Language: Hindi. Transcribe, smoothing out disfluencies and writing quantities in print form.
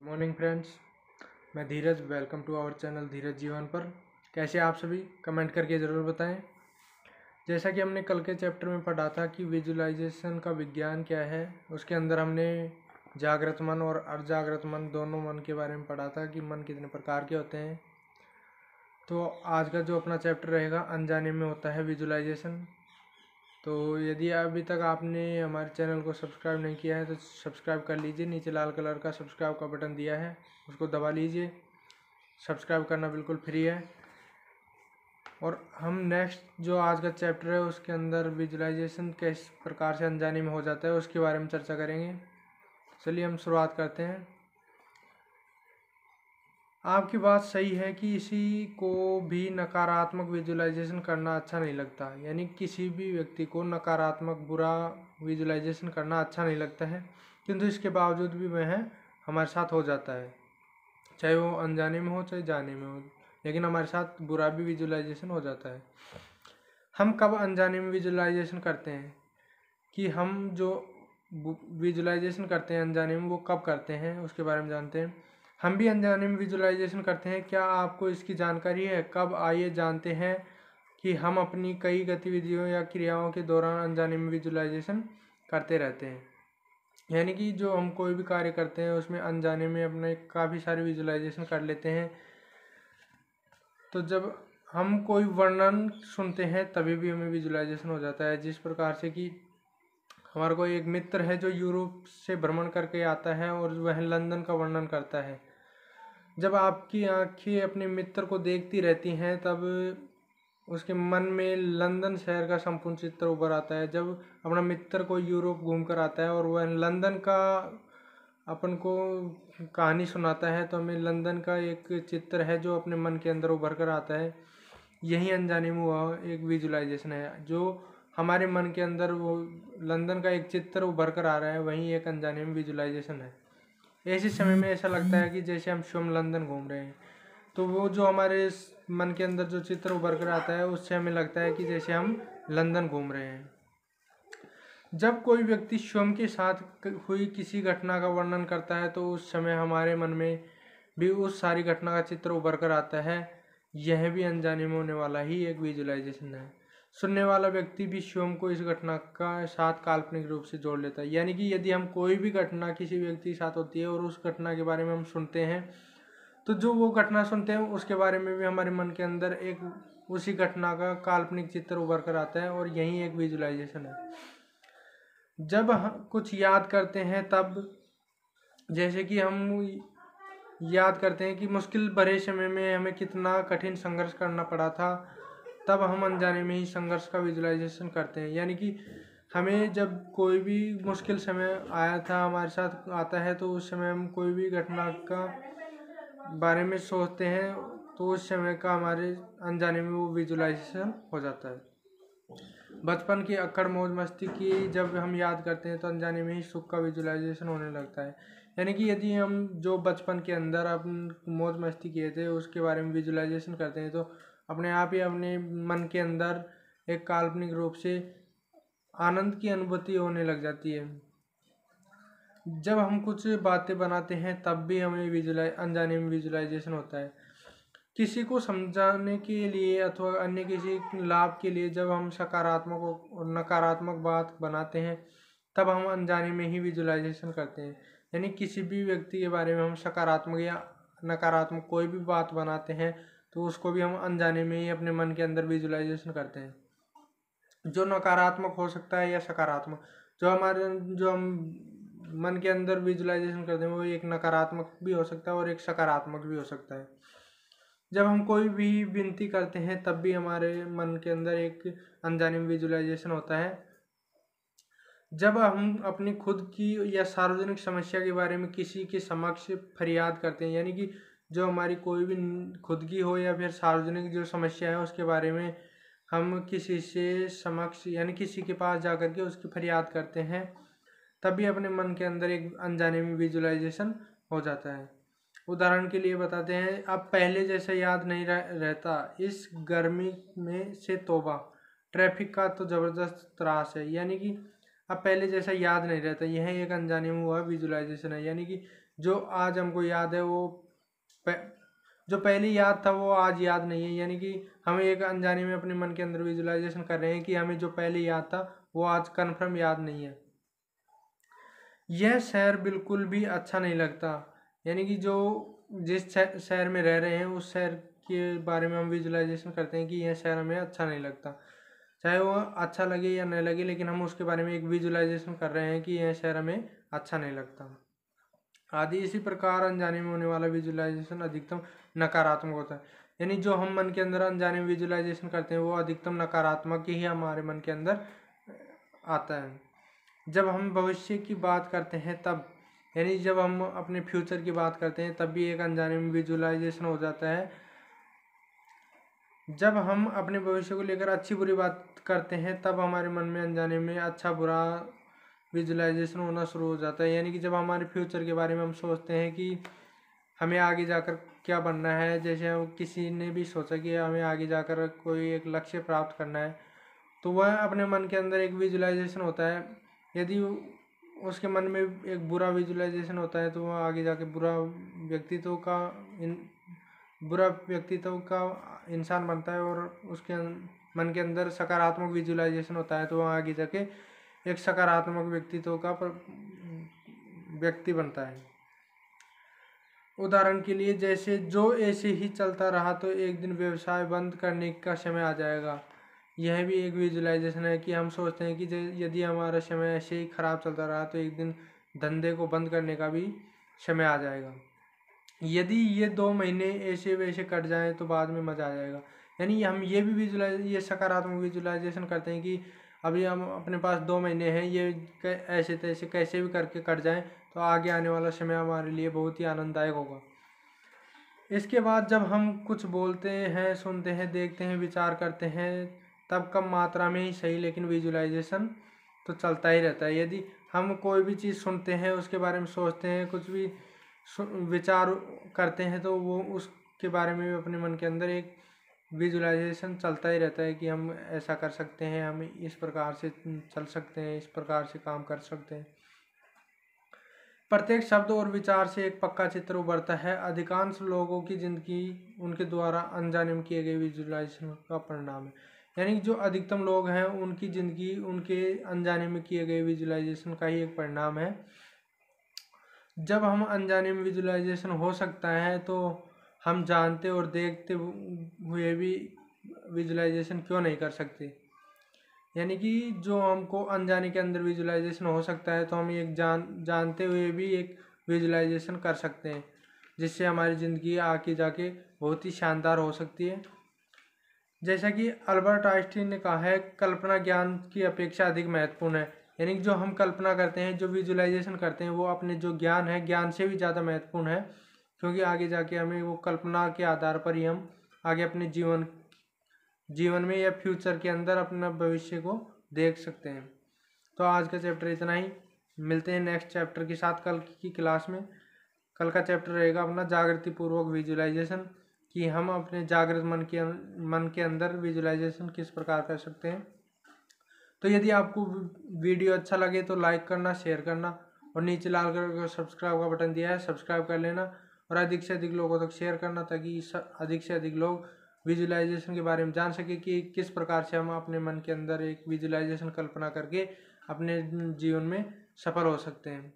मॉर्निंग फ्रेंड्स, मैं धीरज। वेलकम टू आवर चैनल धीरज जीवन पर। कैसे आप सभी कमेंट करके ज़रूर बताएं। जैसा कि हमने कल के चैप्टर में पढ़ा था कि विजुअलाइजेशन का विज्ञान क्या है, उसके अंदर हमने जागृत मन और अजागृत मन दोनों मन के बारे में पढ़ा था कि मन कितने प्रकार के होते हैं। तो आज का जो अपना चैप्टर रहेगा अनजाने में होता है विजुअलाइजेशन। तो यदि अभी तक आपने हमारे चैनल को सब्सक्राइब नहीं किया है तो सब्सक्राइब कर लीजिए। नीचे लाल कलर का सब्सक्राइब का बटन दिया है, उसको दबा लीजिए। सब्सक्राइब करना बिल्कुल फ्री है। और हम नेक्स्ट जो आज का चैप्टर है उसके अंदर विजुअलाइजेशन किस प्रकार से अनजाने में हो जाता है उसके बारे में चर्चा करेंगे। चलिए हम शुरुआत करते हैं। आपकी बात सही है कि किसी को भी नकारात्मक विजुअलाइजेशन करना अच्छा नहीं लगता, यानी किसी भी व्यक्ति को नकारात्मक बुरा विजुअलाइजेशन करना अच्छा नहीं लगता है, किंतु इसके बावजूद भी वह हमारे साथ हो जाता है, चाहे वो अनजाने में हो चाहे जाने में हो, लेकिन हमारे साथ बुरा भी विजुअलाइजेशन हो जाता है। हम कब अनजाने में विजुअलाइजेशन करते हैं कि हम जो विजुअलाइजेशन करते हैं अनजाने में वो कब करते हैं उसके बारे में जानते हैं। हम भी अनजाने में विजुअलाइजेशन करते हैं। क्या आपको इसकी जानकारी है? कब? आइए जानते हैं कि हम अपनी कई गतिविधियों या क्रियाओं के दौरान अनजाने में विजुअलाइजेशन करते रहते हैं। यानी कि जो हम कोई भी कार्य करते हैं उसमें अनजाने में अपने काफ़ी सारे विजुअलाइजेशन कर लेते हैं। तो जब हम कोई वर्णन सुनते हैं तभी भी हमें विजुअलाइजेशन हो जाता है। जिस प्रकार से कि हमारा कोई एक मित्र है जो यूरोप से भ्रमण करके आता है और वह लंदन का वर्णन करता है। जब आपकी आंखें अपने मित्र को देखती रहती हैं तब उसके मन में लंदन शहर का संपूर्ण चित्र उभर आता है। जब अपना मित्र को यूरोप घूम कर आता है और वह लंदन का अपन को कहानी सुनाता है तो हमें लंदन का एक चित्र है जो अपने मन के अंदर उभर कर आता है। यही अनजाने में हुआ एक विजुअलाइजेशन है। जो हमारे मन के अंदर वो लंदन का एक चित्र उभर कर आ रहा है, वही एक अनजाने में विजुअलाइजेशन है। ऐसे समय में ऐसा लगता है कि जैसे हम स्वयं लंदन घूम रहे हैं। तो वो जो हमारे मन के अंदर जो चित्र उभर कर आता है उससे हमें लगता है कि जैसे हम लंदन घूम रहे हैं। जब कोई व्यक्ति स्वयं के साथ हुई किसी घटना का वर्णन करता है तो उस समय हमारे मन में भी उस सारी घटना का चित्र उभर कर आता है। यह भी अनजाने में होने वाला ही एक विजुअलाइजेशन है। सुनने वाला व्यक्ति भी स्वयं को इस घटना का साथ काल्पनिक रूप से जोड़ लेता है। यानी कि यदि हम कोई भी घटना किसी व्यक्ति के साथ होती है और उस घटना के बारे में हम सुनते हैं तो जो वो घटना सुनते हैं उसके बारे में भी हमारे मन के अंदर एक उसी घटना का काल्पनिक चित्र उभर कर आता है और यही एक विजुअलाइजेशन है। जब हम कुछ याद करते हैं तब जैसे कि हम याद करते हैं कि मुश्किल भरे समय में हमें कितना कठिन संघर्ष करना पड़ा था, तब हम अनजाने में ही संघर्ष का विजुअलाइजेशन करते हैं। यानी कि हमें जब कोई भी मुश्किल समय आया था हमारे साथ आता है तो उस समय हम कोई भी घटना का बारे में सोचते हैं तो उस समय का हमारे अनजाने में वो विजुअलाइजेशन हो जाता है। बचपन की अक्कड़ मौज मस्ती की जब हम याद करते हैं तो अनजाने में ही सुख का विजुअलाइजेशन होने लगता है। यानी कि यदि हम जो बचपन के अंदर अपन मौज मस्ती किए थे उसके बारे में विजुअलाइजेशन करते हैं तो अपने आप ही अपने मन के अंदर एक काल्पनिक रूप से आनंद की अनुभूति होने लग जाती है। जब हम कुछ बातें बनाते हैं तब भी हमें अनजाने में विजुअलाइजेशन होता है। किसी को समझाने के लिए अथवा अन्य किसी लाभ के लिए जब हम सकारात्मक और नकारात्मक बात बनाते हैं तब हम अनजाने में ही विजुअलाइजेशन करते हैं। यानी किसी भी व्यक्ति के बारे में हम सकारात्मक या नकारात्मक कोई भी बात बनाते हैं तो उसको भी हम अनजाने में ही अपने मन के अंदर विजुअलाइजेशन करते हैं। जो नकारात्मक हो सकता है या सकारात्मक, जो हम मन के अंदर विजुअलाइजेशन करते हैं वो एक नकारात्मक भी हो सकता है और एक सकारात्मक भी हो सकता है। जब हम कोई भी विनती करते हैं तब भी हमारे मन के अंदर एक अनजाने में विजुअलाइजेशन होता है। जब हम अपनी खुद की या सार्वजनिक समस्या के बारे में किसी के समक्ष फरियाद करते हैं, यानी कि जो हमारी कोई भी खुद की हो या फिर सार्वजनिक जो समस्या है उसके बारे में हम किसी से समक्ष यानी किसी के पास जाकर के उसकी फरियाद करते हैं तभी अपने मन के अंदर एक अनजाने में विजुअलाइजेशन हो जाता है। उदाहरण के लिए बताते हैं, अब पहले जैसा याद नहीं रहता, इस गर्मी में से तौबा, ट्रैफिक का तो ज़बरदस्त त्रास है। यानी कि अब पहले जैसा याद नहीं रहता, यह एक अनजाने में हुआ विजुअलाइजेशन है। यानी कि जो आज हमको याद है वो जो पहले याद था वो आज याद नहीं है। यानी कि हम एक अनजाने में अपने मन के अंदर विजुलाइजेशन कर रहे हैं कि हमें जो पहले याद था वो आज कन्फर्म याद नहीं है। यह शहर बिल्कुल भी अच्छा नहीं लगता। यानी कि जो जिस शहर में रह रहे हैं उस शहर के बारे में हम विजुलाइजेशन करते हैं कि यह शहर हमें अच्छा नहीं लगता, चाहे वो अच्छा लगे या नहीं लगे, लेकिन हम उसके बारे में एक विजुलाइजेशन कर रहे हैं कि यह शहर हमें अच्छा नहीं लगता आदि। इसी प्रकार अनजाने में होने वाला विजुलाइजेशन अधिकतम नकारात्मक होता है। यानी जो हम मन के अंदर अनजाने में विजुलाइजेशन करते हैं वो अधिकतम नकारात्मक ही हमारे मन के अंदर आता है। जब हम भविष्य की बात करते हैं तब, यानी जब हम अपने फ्यूचर की बात करते हैं तब भी एक अनजाने में विजुलाइजेशन हो जाता है। जब हम अपने भविष्य को लेकर अच्छी बुरी बात करते हैं तब हमारे मन में अनजाने में अच्छा बुरा विजुलाइजेशन होना शुरू हो जाता है। यानी कि जब हमारे फ्यूचर के बारे में हम सोचते हैं कि हमें आगे जाकर क्या बनना है, जैसे हम किसी ने भी सोचा कि हमें आगे जाकर कोई एक लक्ष्य प्राप्त करना है, तो वह अपने मन के अंदर एक विजुलाइजेशन होता है। यदि उसके मन में एक बुरा विजुलाइजेशन होता है तो वह आगे जाके बुरा व्यक्तित्व का इंसान बनता है, और उसके मन के अंदर सकारात्मक विजुलाइजेशन होता है तो वह आगे जाके एक सकारात्मक व्यक्तित्व का व्यक्ति बनता है। उदाहरण के लिए, जैसे जो ऐसे ही चलता रहा तो एक दिन व्यवसाय बंद करने का समय आ जाएगा। यह भी एक विजुलाइजेशन है कि हम सोचते हैं कि यदि हमारा समय ऐसे ही खराब चलता रहा तो एक दिन धंधे को बंद करने का भी समय आ जाएगा। यदि ये 2 महीने ऐसे वैसे कट जाएं तो बाद में मज़ा आ जाएगा। यानी हम ये भी ये सकारात्मक विजुलाइजेशन करते हैं कि अभी हम अपने पास 2 महीने हैं, ये ऐसे तैसे कैसे भी करके कट जाएं तो आगे आने वाला समय हमारे लिए बहुत ही आनंददायक होगा। इसके बाद जब हम कुछ बोलते हैं, सुनते हैं, देखते हैं, विचार करते हैं तब कम मात्रा में ही सही लेकिन विजुलाइजेशन तो चलता ही रहता है। यदि हम कोई भी चीज़ सुनते हैं, उसके बारे में सोचते हैं, कुछ भी विचार करते हैं तो वो उसके बारे में अपने मन के अंदर एक विजुलाइजेशन चलता ही रहता है कि हम ऐसा कर सकते हैं, हम इस प्रकार से चल सकते हैं, इस प्रकार से काम कर सकते हैं। प्रत्येक शब्द और विचार से एक पक्का चित्र उभरता है। अधिकांश लोगों की जिंदगी उनके द्वारा अनजाने में किए गए विजुलाइजेशन का परिणाम है। यानी जो अधिकतम लोग हैं उनकी ज़िंदगी उनके अनजाने में किए गए विजुलाइजेशन का ही एक परिणाम है। जब हम अनजाने में विजुलाइजेशन हो सकता है तो हम जानते और देखते हुए भी विजुलाइजेशन क्यों नहीं कर सकते। यानी कि जो हमको अनजाने के अंदर विजुलाइजेशन हो सकता है तो हम एक जानते हुए भी एक विजुलाइजेशन कर सकते हैं, जिससे हमारी ज़िंदगी आगे जाके बहुत ही शानदार हो सकती है। जैसा कि अल्बर्ट आइंस्टीन ने कहा है, कल्पना ज्ञान की अपेक्षा अधिक महत्वपूर्ण है। यानी कि जो हम कल्पना करते हैं, जो विजुलाइजेशन करते हैं, वो अपने जो ज्ञान है, ज्ञान से भी ज़्यादा महत्वपूर्ण है, क्योंकि आगे जाके हमें वो कल्पना के आधार पर ही हम आगे अपने जीवन में या फ्यूचर के अंदर अपना भविष्य को देख सकते हैं। तो आज का चैप्टर इतना ही। मिलते हैं नेक्स्ट चैप्टर के साथ कल की क्लास में। कल का चैप्टर रहेगा अपना जागृतिपूर्वक विजुलाइजेशन, कि हम अपने जागृत मन के अंदर विजुलाइजेशन किस प्रकार कर सकते हैं। तो यदि आपको वीडियो अच्छा लगे तो लाइक करना, शेयर करना, और नीचे लाल कलर का सब्सक्राइब का बटन दिया है, सब्सक्राइब कर लेना, और अधिक से अधिक लोगों तक शेयर करना, ताकि अधिक से अधिक लोग विजुलाइजेशन के बारे में जान सके कि किस प्रकार से हम अपने मन के अंदर एक विजुलाइजेशन कल्पना करके अपने जीवन में सफल हो सकते हैं।